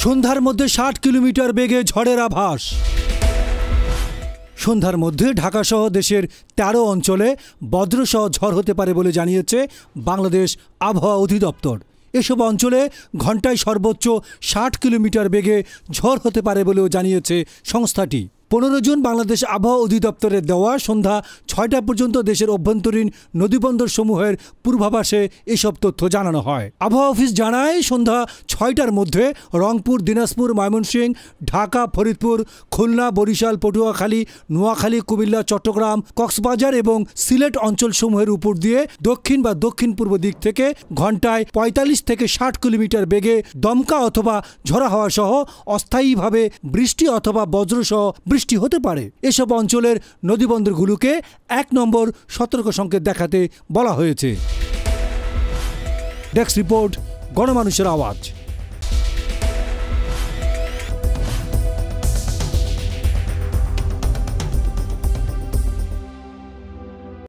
সন্ধ্যার মধ্যে ৬০ কিলোমিটার বেগে ঝড়ের আভাস। সন্ধ্যার মধ্যে ঢাকাসহ দেশের ১৩ অঞ্চলে বজ্রসহ ঝড় হতে পারে বলে জানিয়েছে বাংলাদেশ আবহাওয়া অধিদপ্তর। এসব অঞ্চলে ঘন্টায় সর্বোচ্চ ৬০ কিলোমিটার বেগে ঝড় হতে পারে বলেও জানিয়েছে সংস্থাটি। ১৫ জুন বাংলাদেশ আবহাওয়া অধিদপ্তরের দেওয়া সন্ধ্যা ৬টা পর্যন্ত দেশের অভ্যন্তরীণ নদীবন্দরসমূহের পূর্বাভাসে এসব তথ্য জানানো হয়। আবহাওয়া অফিস জানায়, সন্ধ্যা ৬টার মধ্যে রংপুর, দিনাজপুর, ময়মনসিংহ, ঢাকা, ফরিদপুর, খুলনা, বরিশাল, পটুয়াখালী, নোয়াখালী, কুমিল্লা, চট্টগ্রাম, কক্সবাজার এবং সিলেট অঞ্চলসমূহের উপর দিয়ে দক্ষিণ বা দক্ষিণ পূর্ব দিক থেকে ঘন্টায় ৪৫ থেকে ৬০ কিলোমিটার বেগে দমকা অথবা ঝড়া হওয়া সহ অস্থায়ীভাবে বৃষ্টি অথবা বজ্রসহ বৃষ্টি হতে পারে। এসব অঞ্চলের নদীবন্দরগুলোকে ১ নম্বর সতর্ক সংকেত দেখাতে বলা হয়েছে। ডেস্ক রিপোর্ট, গণমানুষের আওয়াজ।